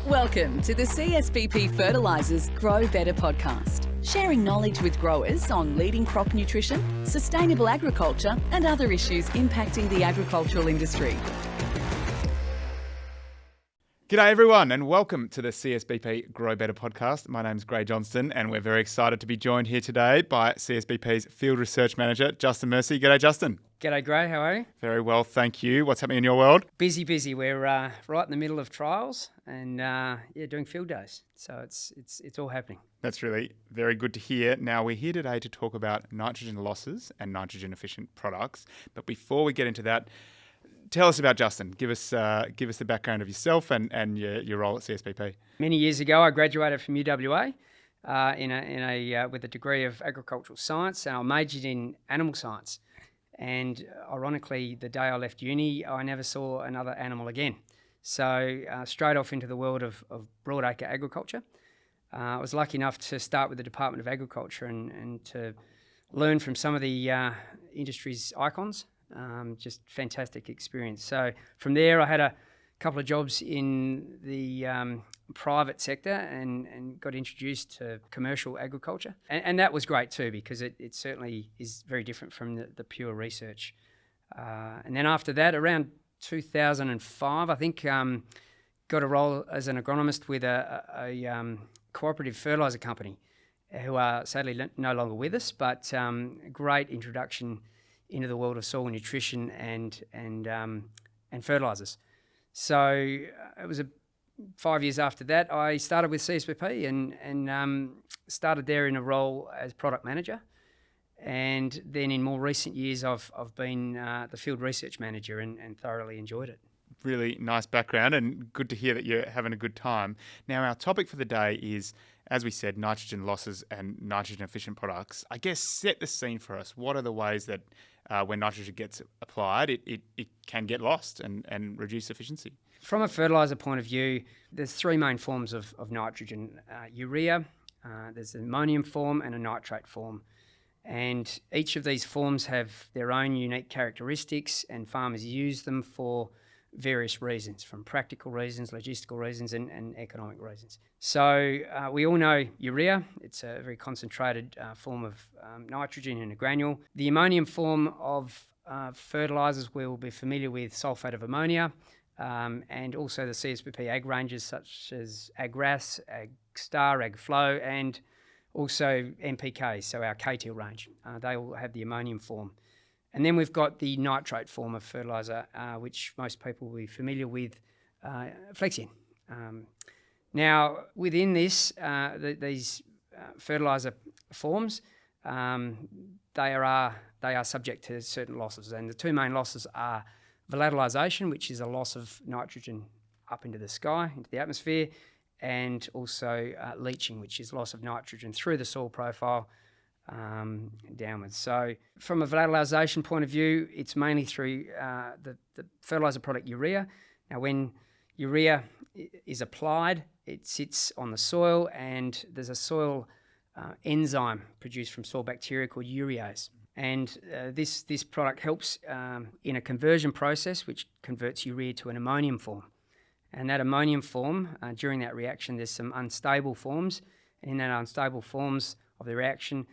Welcome to the CSBP Fertilisers Grow Better Podcast, sharing knowledge with growers on leading crop nutrition, sustainable agriculture and other issues impacting the agricultural industry. G'day everyone and welcome to the CSBP Grow Better Podcast. My name's Johnston and we're very excited to be joined here today by CSBP's Field Research Manager, Justin Mercy. G'day Justin. G'day Gray, how are you? Very well, thank you. What's happening in your world? Busy. We're right in the middle of trials and doing field days. So it's all happening. That's really very good to hear. Now we're here today to talk about nitrogen losses and nitrogen efficient products. But before we get into that, tell us about Justin. Give us the background of yourself and your role at CSBP. Many years ago, I graduated from UWA with a degree of agricultural science, and I majored in animal science. And ironically, the day I left uni, I never saw another animal again. So straight off into the world of broadacre agriculture. I was lucky enough to start with the Department of Agriculture and to learn from some of the industry's icons. Just fantastic experience. So from there, I had a couple of jobs in the private sector and got introduced to commercial agriculture. And that was great too, because it certainly is very different from the pure research. And then after that, around 2005, I think, got a role as an agronomist with a cooperative fertiliser company who are sadly no longer with us, but great introduction into the world of soil nutrition and fertilisers. So it was 5 years after that, I started with CSBP and started there in a role as product manager. And then in more recent years, I've been the field research manager and thoroughly enjoyed it. Really nice background and good to hear that you're having a good time. Now, our topic for the day is, as we said, nitrogen losses and nitrogen efficient products. I guess set the scene for us. What are the ways that when nitrogen gets applied, it can get lost and reduce efficiency? From a fertiliser point of view, there's three main forms of nitrogen. Urea, there's an ammonium form and a nitrate form. And each of these forms have their own unique characteristics, and farmers use them for various reasons, from practical reasons, logistical reasons and economic reasons. So we all know urea. It's a very concentrated form of nitrogen in a granule. The ammonium form of fertilisers we'll be familiar with sulphate of ammonia, and also the CSBP ag ranges such as AgRas, AgStar, AgFlow, and also NPK, so our K-Til range. They all have the ammonium form. And then we've got the nitrate form of fertiliser, which most people will be familiar with, Flexi-N. Now, within this, these fertiliser forms, they are subject to certain losses. And the two main losses are volatilisation, which is a loss of nitrogen up into the sky, into the atmosphere, and also leaching, which is loss of nitrogen through the soil profile downwards. So from a volatilisation point of view, it's mainly through the fertiliser product urea. Now when urea is applied, it sits on the soil and there's a soil enzyme produced from soil bacteria called urease. And this product helps in a conversion process which converts urea to an ammonium form. And that ammonium form, during that reaction, there's some unstable forms. And in that unstable forms of the reaction,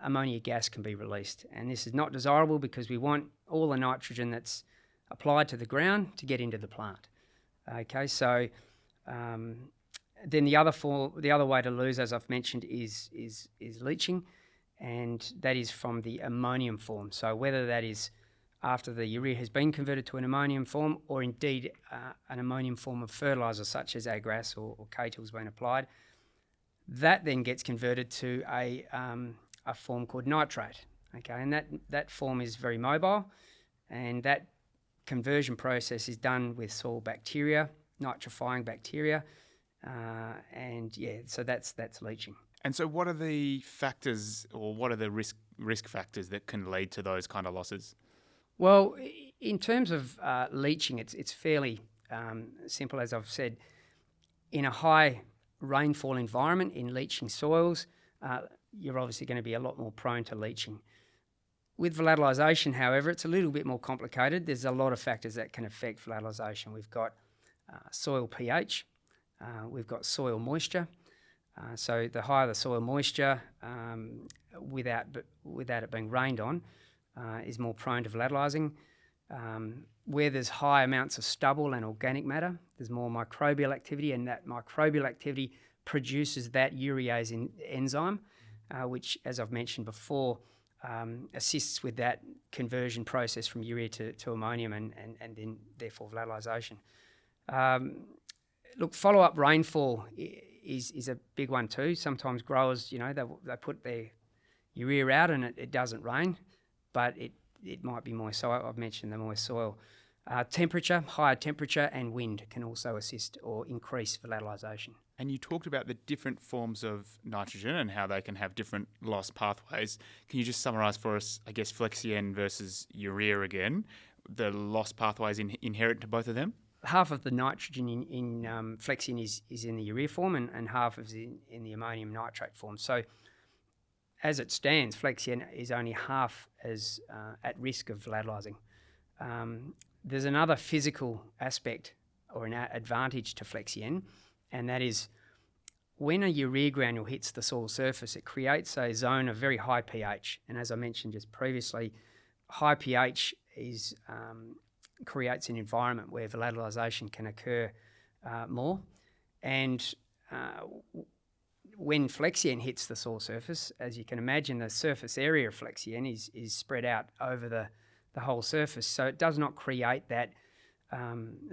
ammonia gas can be released. And this is not desirable because we want all the nitrogen that's applied to the ground to get into the plant. Okay, so then the other way to lose, as I've mentioned, is leaching, and that is from the ammonium form. So whether that is after the urea has been converted to an ammonium form, or indeed an ammonium form of fertiliser such as AgRas or K-Til has been applied, that then gets converted to a form called nitrate. Okay, and that form is very mobile, and that conversion process is done with soil bacteria, nitrifying bacteria, so that's leaching. And so what are the factors, or what are the risk factors that can lead to those kind of losses? Well, in terms of leaching, it's fairly simple, as I've said. In a high rainfall environment, in leaching soils, you're obviously going to be a lot more prone to leaching. With volatilisation, however, it's a little bit more complicated. There's a lot of factors that can affect volatilisation. We've got soil pH, We've got soil moisture. So the higher the soil moisture, without it being rained on, is more prone to volatilising. Where there's high amounts of stubble and organic matter, there's more microbial activity, and that microbial activity produces that urease enzyme, which, as I've mentioned before, assists with that conversion process from urea to ammonium and then therefore volatilisation. Look, follow-up rainfall is a big one too. Sometimes growers, they put their urea out and it doesn't rain, but it might be moist. So I've mentioned the moist soil. Higher temperature and wind can also assist or increase volatilisation. And you talked about the different forms of nitrogen and how they can have different loss pathways. Can you just summarise for us, I guess, Flexi-N versus urea again, the loss pathways inherent to both of them? Half of the nitrogen in Flexi-N is in the urea form and half is in the ammonium nitrate form. So as it stands, Flexi-N is only half as at risk of volatilising. There's another physical aspect or an advantage to Flexi-N, and that is when a urea granule hits the soil surface, it creates a zone of very high pH. And as I mentioned just previously, high pH creates an environment where volatilisation can occur more. And when Flexi-N hits the soil surface, as you can imagine, the surface area of Flexi-N is spread out over the whole surface. So it does not create that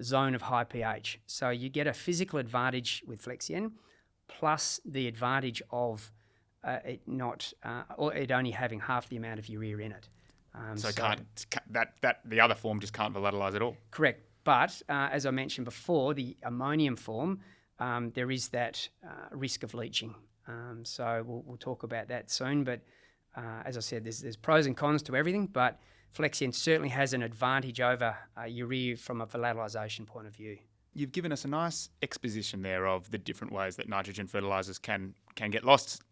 zone of high pH. So you get a physical advantage with Flexi-N plus the advantage of it only having half the amount of urea in it. So the other form just can't volatilise at all? Correct. But as I mentioned before, the ammonium form, there is that risk of leaching. So we'll talk about that soon. But as I said, there's pros and cons to everything, but Flexi-N certainly has an advantage over urea from a volatilisation point of view. You've given us a nice exposition there of the different ways that nitrogen fertilisers can get lost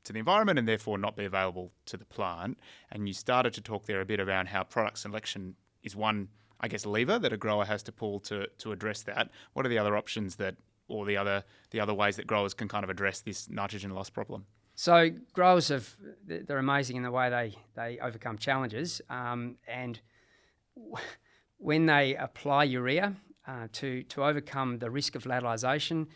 to the environment and therefore not be available to the plant. And you started to talk there a bit around how product selection is one, I guess, lever that a grower has to pull to address that. What are the other options or the other ways that growers can kind of address this nitrogen loss problem? So growers they're amazing in the way they overcome challenges. And when they apply urea to overcome the risk of volatilisation,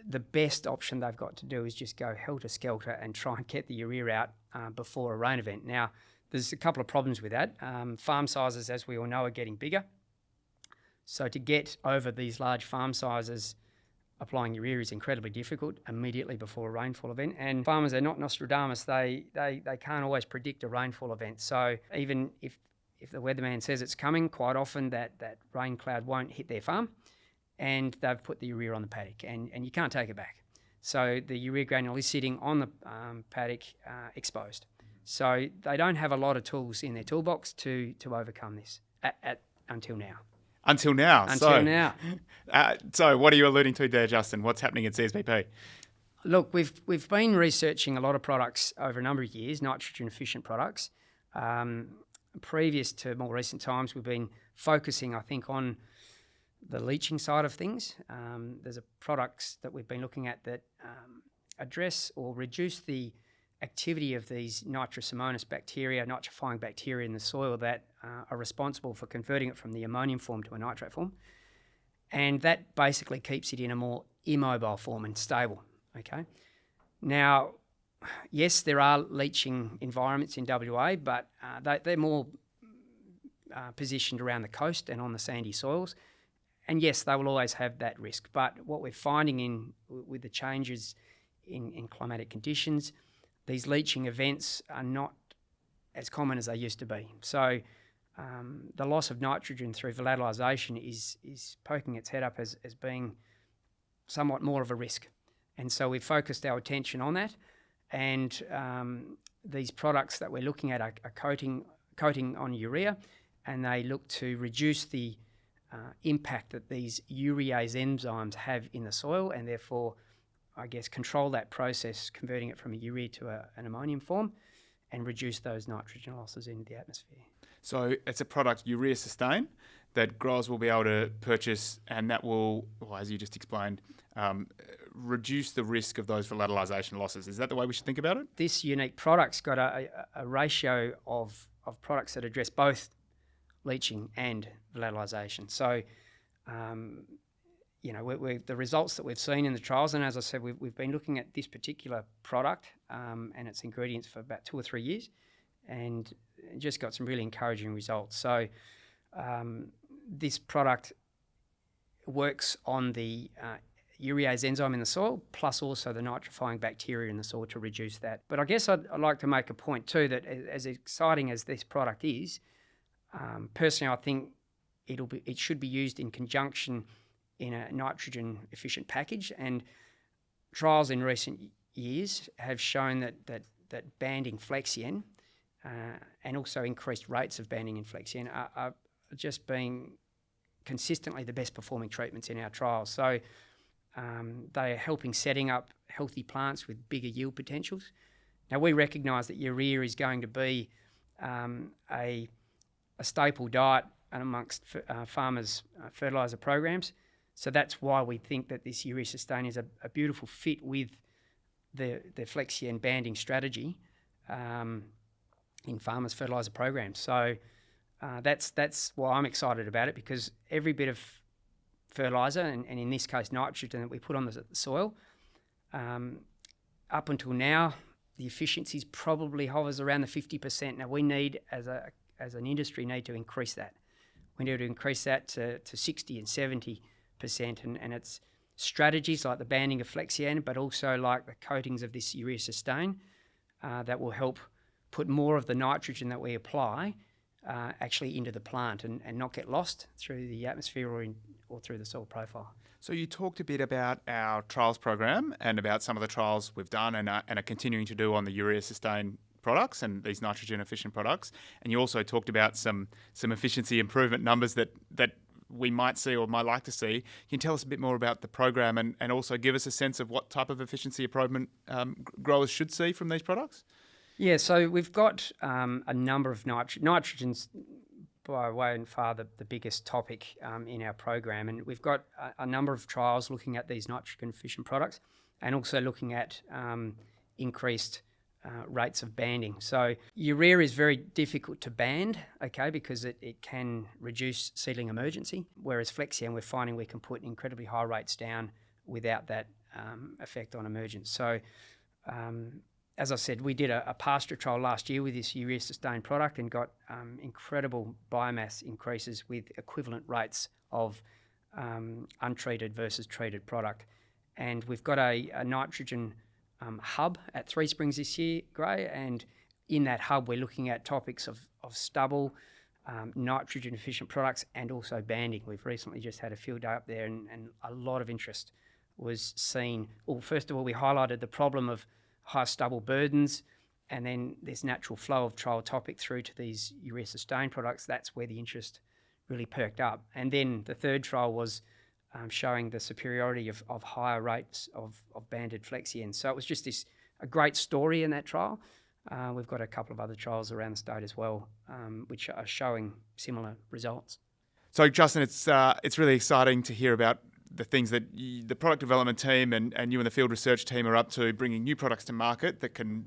the best option they've got to do is just go helter-skelter and try and get the urea out before a rain event. Now, there's a couple of problems with that. Farm sizes, as we all know, are getting bigger. So to get over these large farm sizes, applying urea is incredibly difficult immediately before a rainfall event. And farmers are not Nostradamus. They can't always predict a rainfall event. So even if the weatherman says it's coming, quite often that rain cloud won't hit their farm, and they've put the urea on the paddock, and you can't take it back. So the urea granule is sitting on the paddock exposed. So they don't have a lot of tools in their toolbox to overcome this until now. Until now. Now. So what are you alluding to there, Justin? What's happening at CSBP? Look, we've been researching a lot of products over a number of years, nitrogen efficient products. Previous to more recent times, we've been focusing, I think, on the leaching side of things. There's products that we've been looking at that address or reduce the activity of these nitrosomonas bacteria, nitrifying bacteria in the soil that are responsible for converting it from the ammonium form to a nitrate form. And that basically keeps it in a more immobile form and stable. Okay. Now, yes, there are leaching environments in WA, but they're more positioned around the coast and on the sandy soils. And yes, they will always have that risk. But what we're finding with the changes in climatic conditions, these leaching events are not as common as they used to be. So the loss of nitrogen through volatilisation is poking its head up as being somewhat more of a risk. And so we've focused our attention on that. And these products that we're looking at are coating on urea, and they look to reduce the impact that these urease enzymes have in the soil, and therefore, I guess, control that process, converting it from a urea to an ammonium form, and reduce those nitrogen losses into the atmosphere. So it's a product, Urea Sustain, that growers will be able to purchase, and that will, well, as you just explained, reduce the risk of those volatilisation losses. Is that the way we should think about it? This unique product's got a ratio of products that address both leaching and volatilisation. So, the results that we've seen in the trials, and as I said, we've been looking at this particular product and its ingredients for about 2 or 3 years, and just got some really encouraging results. So this product works on the urease enzyme in the soil, plus also the nitrifying bacteria in the soil to reduce that. But I guess I'd like to make a point too that as exciting as this product is, personally I think it should be used in conjunction in a nitrogen efficient package, and trials in recent years have shown that banding Flexi-N and also increased rates of banding in Flexi-N are just being consistently the best performing treatments in our trials. So they are helping setting up healthy plants with bigger yield potentials. Now we recognise that urea is going to be a staple diet amongst farmers' fertiliser programs. So that's why we think that this Urea Sustain is a beautiful fit with the Flexi-N banding strategy in farmers' fertiliser programs. So that's why I'm excited about it, because every bit of fertiliser, and in this case nitrogen, that we put on the soil, up until now, the efficiencies probably hovers around the 50%. Now we need, as an industry, need to increase that. We need to increase that to 60 and 70%, and it's strategies like the banding of Flexi-N, but also like the coatings of this Urea Sustain that will help put more of the nitrogen that we apply actually into the plant and not get lost through the atmosphere or through the soil profile. So you talked a bit about our trials program and about some of the trials we've done and are continuing to do on the Urea Sustain products and these nitrogen efficient products. And you also talked about some efficiency improvement numbers that we might see or might like to see. Can you tell us a bit more about the program and also give us a sense of what type of efficiency improvement growers should see from these products? Yeah, so we've got a number of nitrogen's by way and far the biggest topic in our program, and we've got a number of trials looking at these nitrogen efficient products and also looking at increased rates of banding. So urea is very difficult to band, okay, because it can reduce seedling emergency, whereas Flexi-N we're finding we can put incredibly high rates down without that effect on emergence. So as I said, we did a pasture trial last year with this Urea Sustain product and got incredible biomass increases with equivalent rates of untreated versus treated product. And we've got a nitrogen hub at Three Springs this year, Gray, and in that hub we're looking at topics of stubble, nitrogen efficient products, and also banding. We've recently just had a field day up there and a lot of interest was seen. Well, first of all, we highlighted the problem of high stubble burdens, and then there's natural flow of trial topic through to these Urea Sustain products. That's where the interest really perked up. And then the third trial was showing the superiority of higher rates of banded Flexi-N. So it was just a great story in that trial. We've got a couple of other trials around the state as well, which are showing similar results. So Justin, it's really exciting to hear about the things that the product development team and you and the field research team are up to, bringing new products to market that can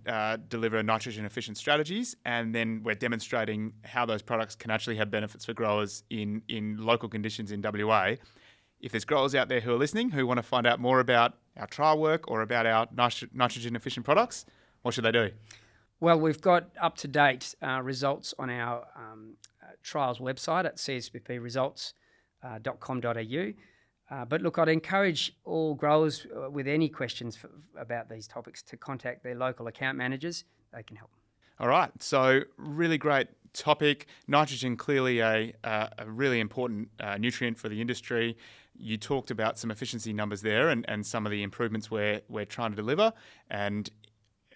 deliver nitrogen efficient strategies, and then we're demonstrating how those products can actually have benefits for growers in local conditions in WA. If there's growers out there who are listening who want to find out more about our trial work or about our nitrogen efficient products, what should they do? Well, we've got up-to-date results on our trials website at csbpresults.com.au. But look, I'd encourage all growers with any questions about these topics to contact their local account managers. They can help. All right, so really great topic. Nitrogen, clearly a really important nutrient for the industry. You talked about some efficiency numbers there and some of the improvements we're trying to deliver, and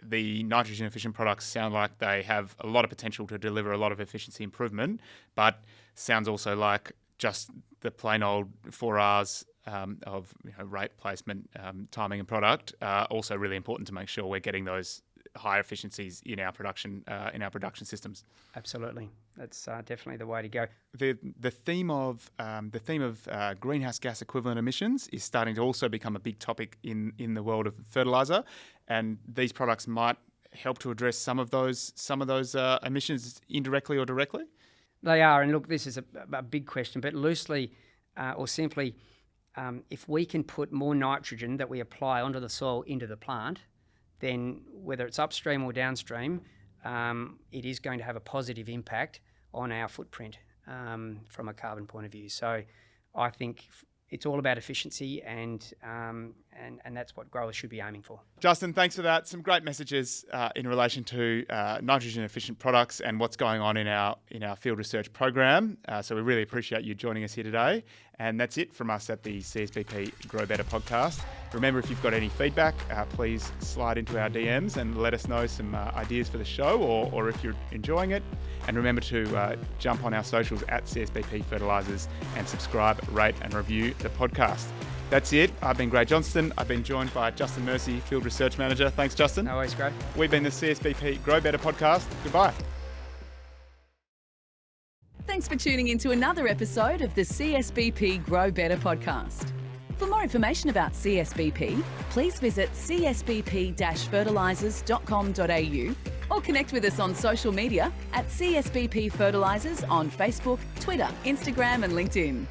the nitrogen efficient products sound like they have a lot of potential to deliver a lot of efficiency improvement, but sounds also like just the plain old 4 Rs of rate, placement, timing and product are also really important to make sure we're getting those higher efficiencies in our production systems. Absolutely, that's definitely the way to go. The theme of greenhouse gas equivalent emissions is starting to also become a big topic in the world of fertilizer, and these products might help to address some of those emissions indirectly or directly. They are, and look, this is a big question, but loosely or simply, if we can put more nitrogen that we apply onto the soil into the plant, then whether it's upstream or downstream, it is going to have a positive impact on our footprint from a carbon point of view. So I think it's all about efficiency, and that's what growers should be aiming for. Justin, thanks for that. Some great messages in relation to nitrogen efficient products and what's going on in our field research program. So we really appreciate you joining us here today. And that's it from us at the CSBP Grow Better podcast. Remember, if you've got any feedback, please slide into our DMs and let us know some ideas for the show, or if you're enjoying it. And remember to jump on our socials at CSBP Fertilisers and subscribe, rate and review the podcast. That's it. I've been Gray Johnston. I've been joined by Justin Mercy, Field Research Manager. Thanks, Justin. No worries, Gray. We've been the CSBP Grow Better podcast. Goodbye. Thanks for tuning into another episode of the CSBP Grow Better podcast. For more information about CSBP, please visit csbp-fertilisers.com.au or connect with us on social media at CSBP Fertilisers on Facebook, Twitter, Instagram and LinkedIn.